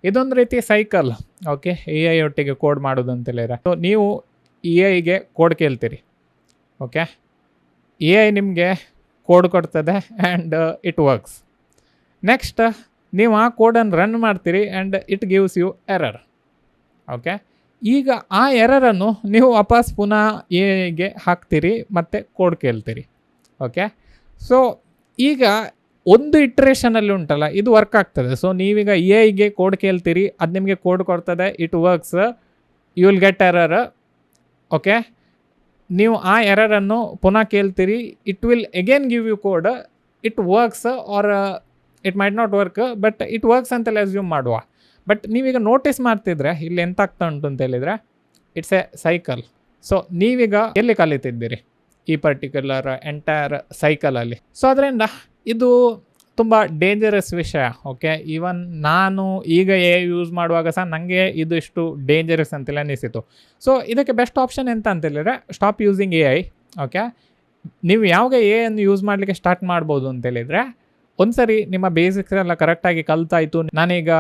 ಇದೊಂದು ರೀತಿ cycle. Okay, A I ಒಟ್ಟಿಗೆ ಕೋಡ್ ಮಾಡೋದು ಅಂತೇಳಿದ್ರೆ, ಸೊ ನೀವು ಎ ಐಗೆ ಕೋಡ್ ಕೇಳ್ತೀರಿ. ಓಕೆ, ಎ ಐ ನಿಮಗೆ ಕೋಡ್ ಕೊಡ್ತದೆ ಆ್ಯಂಡ್ ಇಟ್ ವರ್ಕ್ಸ್. ನೆಕ್ಸ್ಟ್ ನೀವು ಆ ಕೋಡನ್ನು ರನ್ ಮಾಡ್ತೀರಿ and it gives you error. Okay, ಈಗ ಆ ಎರರನ್ನು ನೀವು ವಾಪಸ್ ಪುನಃ ಎ ಐಗೆ ಹಾಕ್ತೀರಿ ಮತ್ತು ಕೋಡ್ ಕೇಳ್ತೀರಿ. ಓಕೆ, ಸೊ ಈಗ ಒಂದು ಇಟ್ರೇಷನಲ್ಲಿ ಉಂಟಲ್ಲ, ಇದು ವರ್ಕ್ ಆಗ್ತದೆ. ಸೊ ನೀವೀಗ ಎ ಐಗೆ ಕೋಡ್ ಕೇಳ್ತೀರಿ, ಅದು ನಿಮಗೆ ಕೋಡ್ ಕೊಡ್ತದೆ, it works, you will get error. Okay, ನೀವು ಆ ಎರರನ್ನು ಪುನಃ ಕೇಳ್ತೀರಿ, it will again give you code, it works or it might not work, but it works ಅಂತೆಲ್ಲ ಅಸ್ಯೂಮ್ ಮಾಡುವ. ಬಟ್ ನೀವೀಗ ನೋಟಿಸ್ ಮಾಡ್ತಿದ್ರೆ ಇಲ್ಲಿ ಎಂತ ಆಗ್ತಾ ಉಂಟು ಅಂತ ಹೇಳಿದರೆ, ಇಟ್ಸ್ ಎ ಸೈಕಲ್. ಸೊ ನೀವೀಗ ಎಲ್ಲಿ ಕಲಿತಿದ್ದೀರಿ ಈ ಪರ್ಟಿಕ್ಯುಲರ್ ಎಂಟೈರ್ ಸೈಕಲಲ್ಲಿ? ಸೊ ಅದರಿಂದ ಇದು ತುಂಬ ಡೇಂಜರಸ್ ವಿಷಯ. ಓಕೆ, ಈವನ್ ನಾನು ಈಗ ಎ ಯೂಸ್ ಮಾಡುವಾಗ ಸಹ ನನಗೆ ಇದು ಇಷ್ಟು ಡೇಂಜರಸ್ ಅಂತೆಲ್ಲ ಅನಿಸಿತು. ಸೊ ಇದಕ್ಕೆ ಬೆಸ್ಟ್ ಆಪ್ಷನ್ ಎಂತ ಅಂತೇಳಿದರೆ, stop using A I. Okay, ನೀವು ಯಾವಾಗ ಎ ಅನ್ನು ಯೂಸ್ ಮಾಡಲಿಕ್ಕೆ ಸ್ಟಾರ್ಟ್ ಮಾಡ್ಬೋದು ಅಂತೇಳಿದರೆ, ಒಂದು ಸರಿ ನಿಮ್ಮ ಬೇಸಿಕ್ಸ್ ಎಲ್ಲ ಕರೆಕ್ಟಾಗಿ ಕಲ್ತಾಯಿತು, ನಾನೀಗ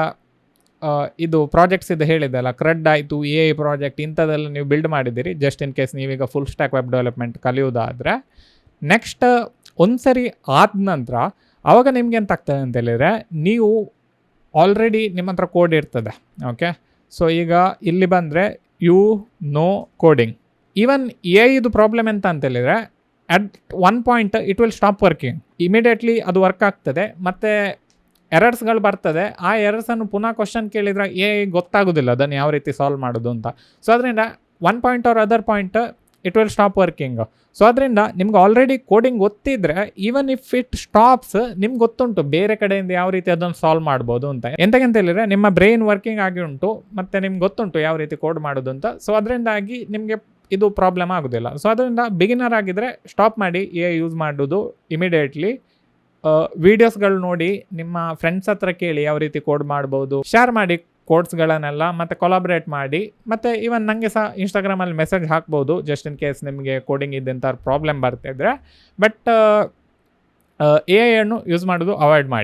ಇದು ಪ್ರಾಜೆಕ್ಟ್ಸ್ ಇದು ಹೇಳಿದೆ ಅಲ್ಲ, ಕ್ರೆಡ್ ಆಯಿತು, ಎ ಐ ಪ್ರಾಜೆಕ್ಟ್ ಇಂಥದ್ದೆಲ್ಲ ನೀವು ಬಿಲ್ಡ್ ಮಾಡಿದ್ದೀರಿ, ಜಸ್ಟ್ ಇನ್ ಕೇಸ್ ನೀವೀಗ ಫುಲ್ ಸ್ಟ್ಯಾಕ್ ವೆಬ್ ಡೆವಲಪ್ಮೆಂಟ್ ಕಲಿಯೋದಾದರೆ, ನೆಕ್ಸ್ಟ್ ಒಂದು ಸರಿ ಆದ ನಂತರ ಆವಾಗ ನಿಮ್ಗೆ ಎಂತ ಆಗ್ತದೆ ಅಂತ ಹೇಳಿದರೆ, ನೀವು ಆಲ್ರೆಡಿ ನಿಮ್ಮ ಹತ್ರ ಕೋಡ್ ಇರ್ತದೆ. ಓಕೆ, ಸೊ ಈಗ ಇಲ್ಲಿ ಬಂದರೆ you know coding. Even A ಐದು ಪ್ರಾಬ್ಲಮ್ ಎಂತ ಅಂತ ಹೇಳಿದರೆ, at one point it will stop working. Immediately ಅದು ವರ್ಕ್ ಆಗ್ತದೆ, ಮತ್ತು ಎರರ್ಸ್ಗಳು ಬರ್ತದೆ. ಆ ಎರರ್ಸನ್ನು ಪುನಃ ಕ್ವಶನ್ ಕೇಳಿದರೆ ಎ ಐ ಗೊತ್ತಾಗೋದಿಲ್ಲ ಅದನ್ನು ಯಾವ ರೀತಿ ಸಾಲ್ವ್ ಮಾಡೋದು ಅಂತ. ಸೊ ಅದರಿಂದ one point or other point it will stop working. So ಅದರಿಂದ ನಿಮ್ಗೆ ಆಲ್ರೆಡಿ ಕೋಡಿಂಗ್ ಗೊತ್ತಿದ್ರೆ, ಈವನ್ ಇಫ್ ಇಟ್ ಸ್ಟಾಪ್ಸ್, ನಿಮ್ಗೆ ಗೊತ್ತುಂಟು ಬೇರೆ ಕಡೆಯಿಂದ ಯಾವ ರೀತಿ ಅದನ್ನು ಸಾಲ್ವ್ ಮಾಡ್ಬೋದು ಅಂತ. ಎಂತಕ್ಕಂತ ಹೇಳಿದರೆ, ನಿಮ್ಮ ಬ್ರೈನ್ ವರ್ಕಿಂಗ್ ಆಗಿ ಉಂಟು ಮತ್ತು ನಿಮ್ಗೆ ಗೊತ್ತುಂಟು ಯಾವ ರೀತಿ ಕೋಡ್ ಮಾಡೋದು ಅಂತ. ಸೊ ಅದರಿಂದಾಗಿ ನಿಮಗೆ ಇದು ಪ್ರಾಬ್ಲಮ್ ಆಗೋದಿಲ್ಲ. ಸೊ ಅದರಿಂದ ಬಿಗಿನರ್ ಆಗಿದ್ದರೆ ಸ್ಟಾಪ್ ಮಾಡಿ ಎ ಐ ಯೂಸ್ ಮಾಡೋದು ಇಮಿಡಿಯೇಟ್ಲಿ. ವೀಡಿಯೋಸ್ಗಳು ನೋಡಿ, ನಿಮ್ಮ ಫ್ರೆಂಡ್ಸ್ ಹತ್ರ ಕೇಳಿ ಯಾವ ರೀತಿ ಕೋಡ್ ಮಾಡ್ಬೋದು, ಶೇರ್ ಮಾಡಿ ಕೋಡ್ಸ್ಗಳನ್ನೆಲ್ಲ, ಮತ್ತು ಕೊಲಾಬ್ರೇಟ್ ಮಾಡಿ. ಮತ್ತು ಈವನ್ ನನಗೆ ಸಹ ಇನ್ಸ್ಟಾಗ್ರಾಮಲ್ಲಿ ಮೆಸೇಜ್ ಹಾಕ್ಬೋದು, ಜಸ್ಟ್ ಇನ್ ಕೇಸ್ ನಿಮಗೆ ಕೋಡಿಂಗ್ ಇದ್ದಂಥ ಪ್ರಾಬ್ಲಮ್ ಬರ್ತಿದ್ರೆ. ಬಟ್ ಎ ಐ ಅನ್ನು ಯೂಸ್ ಮಾಡೋದು ಅವಾಯ್ಡ್ ಮಾಡಿ.